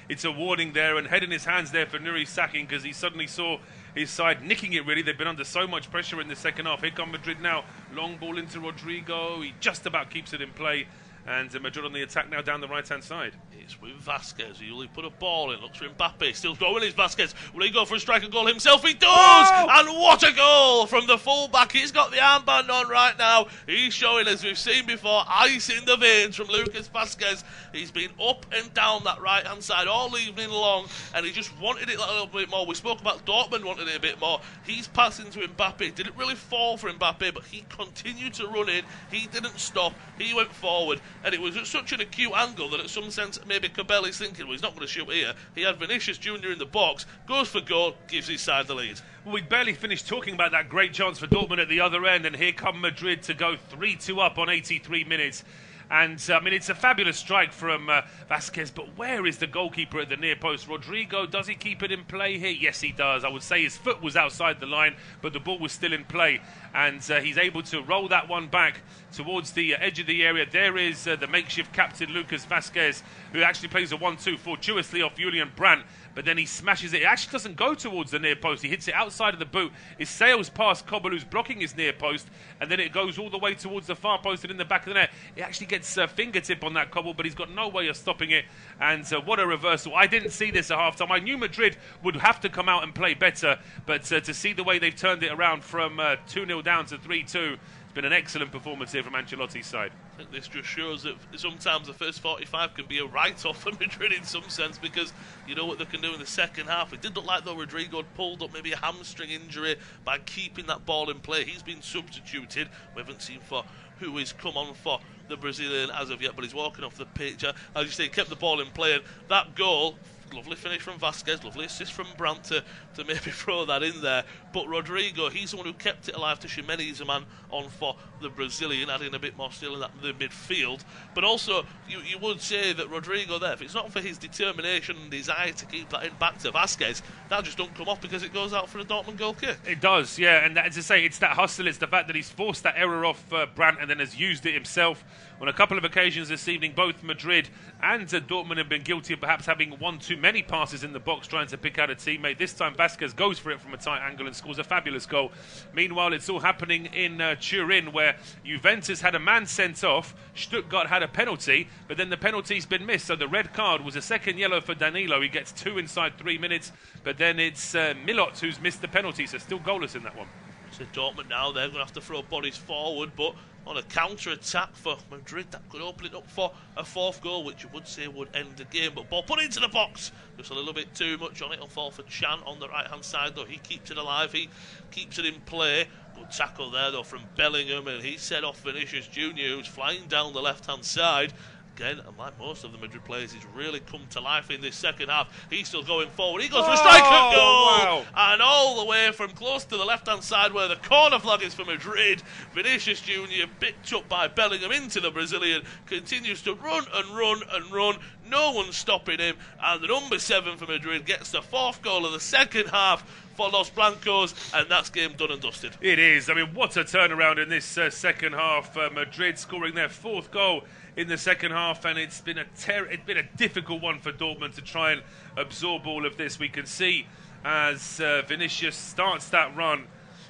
it's a warning there, and head in his hands there for Nuri Sahin, because he suddenly saw his side nicking it, really. They've been under so much pressure in the second half. Here come Madrid now. Long ball into Rodrigo. He just about keeps it in play. And Madrid on the attack now down the right-hand side. It's with Vasquez. He'll put a ball in. Looks for Mbappe. Still going is Vasquez. Will he go for a striker goal himself? He does! Oh! And what a goal from the full-back. He's got the armband on right now. He's showing, as we've seen before, ice in the veins from Lucas Vasquez. He's been up and down that right-hand side all evening long, and he just wanted it a little bit more. We spoke about Dortmund wanted it a bit more. He's passing to Mbappe. Didn't really fall for Mbappe, but he continued to run in. He didn't stop. He went forward. And it was at such an acute angle that, in some sense, maybe Cabelli's thinking, well, he's not going to shoot here. He had Vinicius Jr. in the box, goes for goal, gives his side the lead. Well, we barely finished talking about that great chance for Dortmund at the other end, and here come Madrid to go 3-2 up on 83 minutes. And, I mean, it's a fabulous strike from Vasquez, but where is the goalkeeper at the near post? Rodrigo, does he keep it in play here? Yes, he does. I would say his foot was outside the line, but the ball was still in play. And he's able to roll that one back towards the edge of the area. There is the makeshift captain, Lucas Vasquez, who actually plays a 1-2 fortuitously off Julian Brandt. But then he smashes it. It actually doesn't go towards the near post. He hits it outside of the boot. It sails past Kobel, who's blocking his near post, and then it goes all the way towards the far post and in the back of the net. It actually gets a fingertip on that Kobel, but he's got no way of stopping it. And what a reversal. I didn't see this at half-time. I knew Madrid would have to come out and play better, but to see the way they've turned it around from 2-0 down to 3-2, it's been an excellent performance here from Ancelotti's side. I think this just shows that sometimes the first 45 can be a write-off for Madrid in some sense, because you know what they can do in the second half. It did look like though Rodrigo had pulled up maybe a hamstring injury by keeping that ball in play. He's been substituted. We haven't seen for who has come on for the Brazilian as of yet, but he's walking off the pitch. As you say, he kept the ball in play, and that goal, lovely finish from Vasquez, lovely assist from Brandt to maybe throw that in there. But Rodrigo, he's the one who kept it alive. To Ximénez, a man on for the Brazilian, adding a bit more steel in the midfield. But also, you would say that Rodrigo there, if it's not for his determination and desire to keep that in back to Vasquez, that just don't come off because it goes out for a Dortmund goal kick. It does, yeah, and as I say, it's that hustle, it's the fact that he's forced that error off Brandt and then has used it himself. On a couple of occasions this evening, both Madrid and Dortmund have been guilty of perhaps having one too many passes in the box trying to pick out a teammate. This time Vasquez goes for it from a tight angle and scores a fabulous goal. Meanwhile, it's all happening in Turin, where Juventus had a man sent off, Stuttgart had a penalty, but then the penalty's been missed. So the red card was a second yellow for Danilo. He gets 2 inside 3 minutes, but then it's Milot who's missed the penalty, so still goalless in that one. So Dortmund now, they're going to have to throw bodies forward, but on a counter-attack for Madrid, that could open it up for a fourth goal, which you would say would end the game. But ball put into the box, just a little bit too much on it. On fall for Chan on the right-hand side, though. He keeps it alive, he keeps it in play. Good tackle there, though, from Bellingham, and he set off Vinicius Junior, who's flying down the left-hand side. Again, and like most of the Madrid players, he's really come to life in this second half. He's still going forward. He goes for a strike and goal! Wow. And all the way from close to the left-hand side where the corner flag is for Madrid, Vinicius Junior, picked up by Bellingham into the Brazilian, continues to run and run and run. No one's stopping him. And the number 7 for Madrid gets the 4th goal of the second half for Los Blancos, and that's game done and dusted. It is. I mean, what a turnaround in this second half. Madrid scoring their 4th goal in the second half, and it's been a difficult one for Dortmund to try and absorb all of this. We can see as Vinicius starts that run,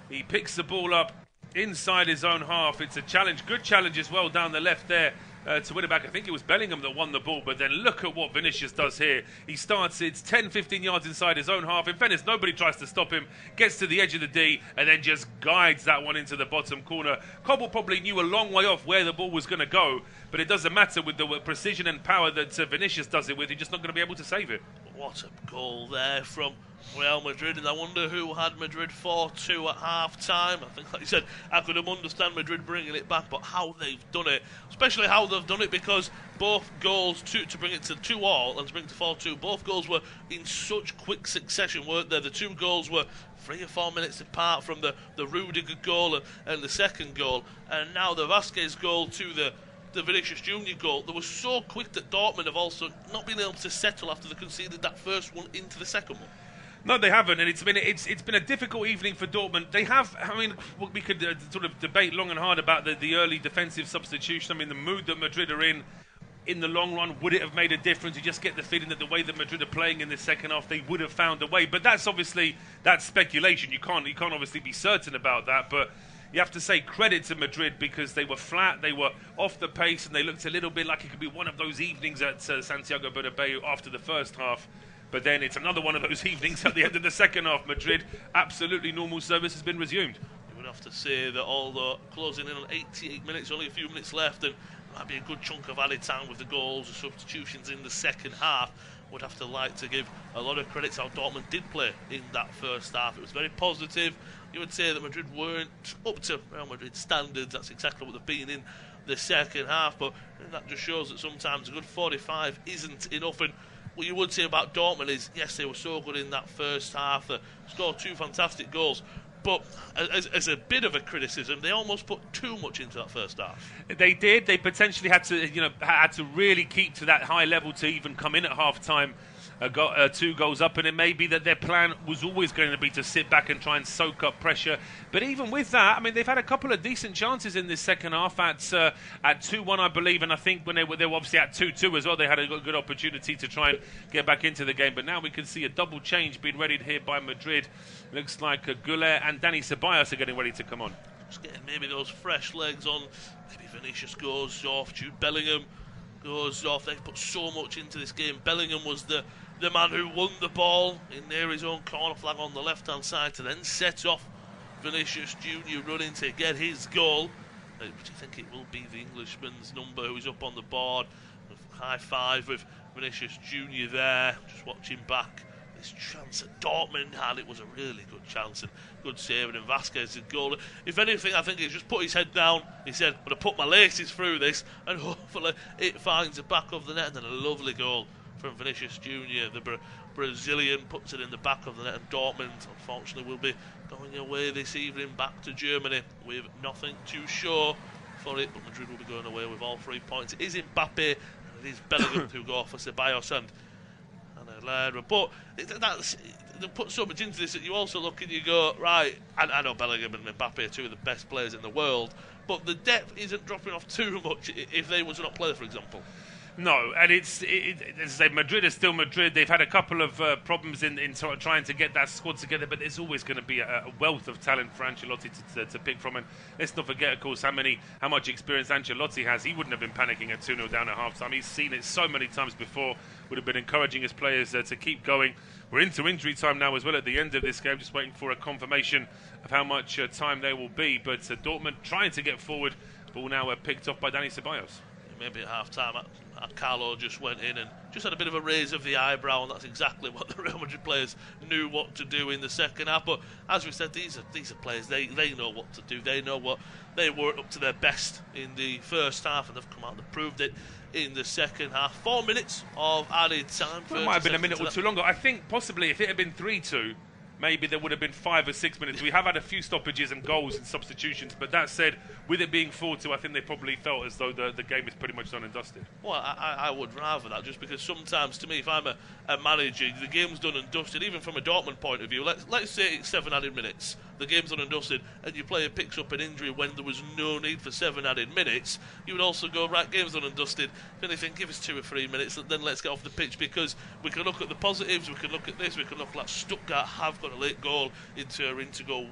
he picks the ball up inside his own half. It's a challenge, good challenge as well down the left there to win it back. I think it was Bellingham that won the ball, but then look at what Vinicius does here. He starts, it's 10-15 yards inside his own half. In fairness, nobody tries to stop him, gets to the edge of the D, and then just guides that one into the bottom corner. Cobble probably knew a long way off where the ball was going to go, but it doesn't matter with the precision and power that Vinicius does it with. He's just not going to be able to save it. What a goal there from Real Madrid, and I wonder who had Madrid 4-2 at half-time. I think, like you said, I could understand Madrid bringing it back, but how they've done it, especially how they've done it, because both goals to bring it to 2-2 and to bring it to 4-2, both goals were in such quick succession, weren't they? The 2 goals were 3 or 4 minutes apart, from the Rudiger goal and the second goal, and now the Vasquez goal to the Vinicius Junior goal. They were so quick that Dortmund have also not been able to settle after they conceded that first one into the second one. No, they haven't, and it's been a difficult evening for Dortmund. They have, I mean, we could sort of debate long and hard about the early defensive substitution. I mean, the mood that Madrid are in the long run, would it have made a difference? You just get the feeling that the way that Madrid are playing in this second half, they would have found a way. But that's speculation. You can't obviously be certain about that, but you have to say credit to Madrid, because they were flat, they were off the pace, and they looked a little bit like it could be one of those evenings at Santiago Bernabeu after the first half. But then it's another one of those evenings at the end of the second half. Madrid, absolutely normal service has been resumed. You would have to say that although closing in on 88 minutes, only a few minutes left, and might be a good chunk of added time with the goals and substitutions in the second half, would have to like to give a lot of credit to how Dortmund did play in that first half. It was very positive. You would say that Madrid weren't up to Real Madrid standards. That's exactly what they've been in the second half, but that just shows that sometimes a good 45 isn't enough. And what you would say about Dortmund is, yes, they were so good in that first half. They scored 2 fantastic goals, but as a bit of a criticism, they almost put too much into that first half. They did. They potentially had to really keep to that high level to even come in at half time. Got 2 goals up, and it may be that their plan was always going to be to sit back and try and soak up pressure. But even with that, I mean, they've had a couple of decent chances in this second half at 2-1, I believe, and I think when they were obviously at 2-2 as well, they had a good opportunity to try and get back into the game. But now we can see a double change being readied here by Madrid. Looks like Gullet and Dani Ceballos are getting ready to come on. Just getting maybe those fresh legs on. Maybe Vinicius goes off, Jude Bellingham goes off. They've put so much into this game. Bellingham was the man who won the ball in near his own corner flag on the left-hand side to then set off Vinicius Junior running to get his goal. Do you think it will be the Englishman's number who's up on the board? High five with Vinicius Junior there, just watching back. This chance that Dortmund had, it was a really good chance and good saving, and Vasquez's goal. If anything, I think he's just put his head down. He said, I'm going to put my laces through this, and hopefully it finds the back of the net. And then a lovely goal from Vinicius Junior. The Brazilian puts it in the back of the net, and Dortmund, unfortunately, will be going away this evening back to Germany with nothing to show for it. But Madrid will be going away with all 3 points. It is Mbappe, and it is Bellingham who go for Ceballos and Herrera. But they put so much into this that you also look and you go, right, I know Bellingham and Mbappe are two of the best players in the world, but the depth isn't dropping off too much if they were to not play, for example. No, and as I say, Madrid is still Madrid. They've had a couple of problems in sort of trying to get that squad together, but there's always going to be a wealth of talent for Ancelotti to pick from. And let's not forget, of course, how much experience Ancelotti has. He wouldn't have been panicking at 2-0 down at half-time. He's seen it so many times before. Would have been encouraging his players to keep going. We're into injury time now as well at the end of this game, just waiting for a confirmation of how much time there will be. But Dortmund trying to get forward, ball now picked off by Dani Ceballos. Maybe at half-time, Carlo just went in and just had a bit of a raise of the eyebrow, and that's exactly what the Real Madrid players knew what to do in the second half. But as we said, these are players, they know what to do. They know what they weren't up to their best in the first half, and they've come out and proved it in the second half. 4 minutes of added time. Well, it might have been a minute or two longer. I think possibly if it had been 3-2, maybe there would have been 5 or 6 minutes. We have had a few stoppages and goals and substitutions, but that said, with it being 4-2, I think they probably felt as though the game is pretty much done and dusted. Well, I would rather that, just because sometimes, to me, if I'm a manager, the game's done and dusted, even from a Dortmund point of view. Let's say it's 7 added minutes, the game's done and dusted, and your player picks up an injury when there was no need for 7 added minutes, you would also go, right, game's done and dusted. If anything, give us 2 or 3 minutes, then let's get off the pitch, because we can look at the positives, we can look at this, we can look like Stuttgart have got a late goal into go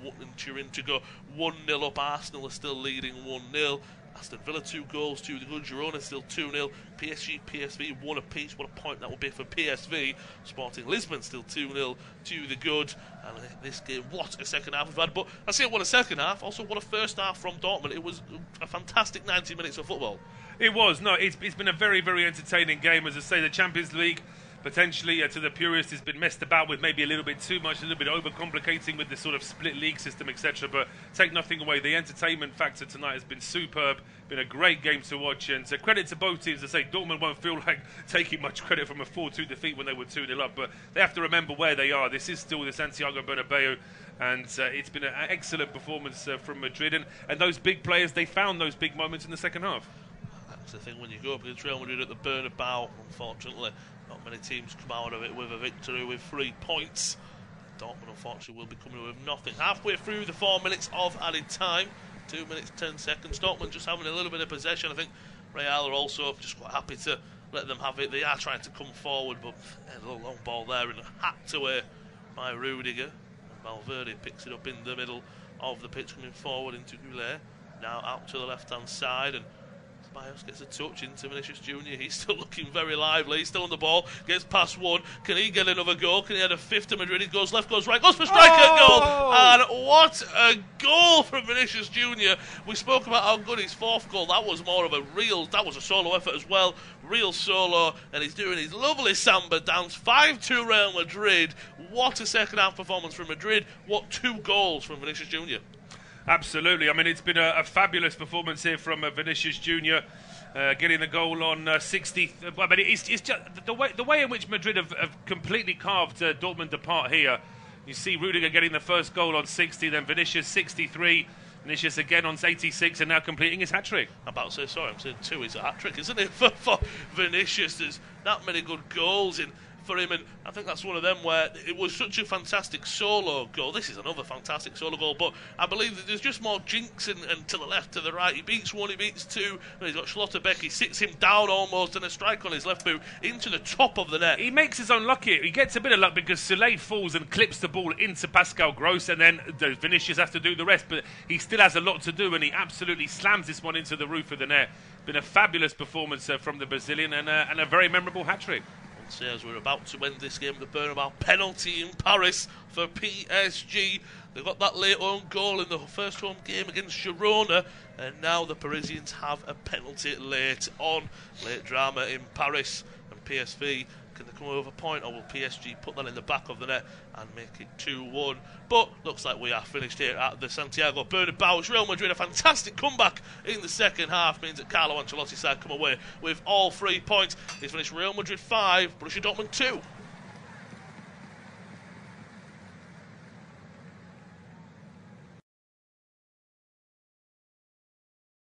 1-0 up. Arsenal are still leading 1-0. Aston Villa 2 goals to the good. Girona still 2-0. PSG, PSV 1 apiece. What a point that will be for PSV. Sporting Lisbon still 2-0 to the good. And this game, what a second half we've had. But I say what a second half, also what a first half from Dortmund. It was a fantastic 90 minutes of football. It was. No, it's been a very, very entertaining game. As I say, the Champions League, potentially to the purists, has been messed about with maybe a little bit too much, a little bit overcomplicating with the sort of split league system, etc. But take nothing away, the entertainment factor tonight has been superb. Been a great game to watch, and credit to both teams. I say Dortmund won't feel like taking much credit from a 4-2 defeat when they were 2-0 up, but they have to remember where they are. This is still the Santiago Bernabeu, and it's been an excellent performance from Madrid, and those big players, they found those big moments in the second half. That's the thing when you go up against Real Madrid at the Bernabeu. Unfortunately, not many teams come out of it with a victory with 3 points. Dortmund, unfortunately, will be coming with nothing. Halfway through the 4 minutes of added time, 2 minutes 10 seconds. Dortmund just having a little bit of possession. I think Real are also just quite happy to let them have it. They are trying to come forward, but a little long ball there and hacked away by Rudiger. And Valverde picks it up in the middle of the pitch, coming forward into Goulet. Now out to the left-hand side, and Ceballos gets a touch into Vinicius Junior. He's still looking very lively. He's still on the ball. Gets past one. Can he get another goal? Can he add a fifth to Madrid? He goes left, goes right, goes for striker goal. And what a goal from Vinicius Junior. We spoke about how good his 4th goal. That was more of that was a solo effort as well. Real solo. And he's doing his lovely samba dance. 5-2 Real Madrid. What a second half performance from Madrid. What 2 goals from Vinicius Junior. Absolutely. I mean, it's been a fabulous performance here from Vinicius Junior, getting the goal on 60. I mean, it's just the way in which Madrid have completely carved Dortmund apart here. You see Rudiger getting the first goal on 60, then Vinicius 63, Vinicius again on 86, and now completing his hat-trick. I'm about to say, sorry, I'm saying 2 is a hat-trick, isn't it, for Vinicius? There's that many good goals in for him, and I think that's one of them where it was such a fantastic solo goal. This is another fantastic solo goal, but I believe that there's just more jinx and to the left, to the right. He beats 1, he beats 2, and he's got Schlotterbeck. He sits him down almost, and a strike on his left boot into the top of the net. He makes his own luck here. He gets a bit of luck because Soulé falls and clips the ball into Pascal Gross, and then Vinicius has to do the rest, but he still has a lot to do, and he absolutely slams this one into the roof of the net. Been a fabulous performance from the Brazilian, and a very memorable hat-trick. As we're about to end this game at the Bernabeu, penalty in Paris for PSG. They got that late own goal in the first home game against Girona, and now the Parisians have a penalty late on. Late drama in Paris, and PSV, can they come over a point, or will PSG put that in the back of the net and make it 2-1? But looks like we are finished here at the Santiago Bernabeu. It's Real Madrid, a fantastic comeback in the second half, means that Carlo Ancelotti's side come away with all 3 points. He's finished Real Madrid 5, Borussia Dortmund 2.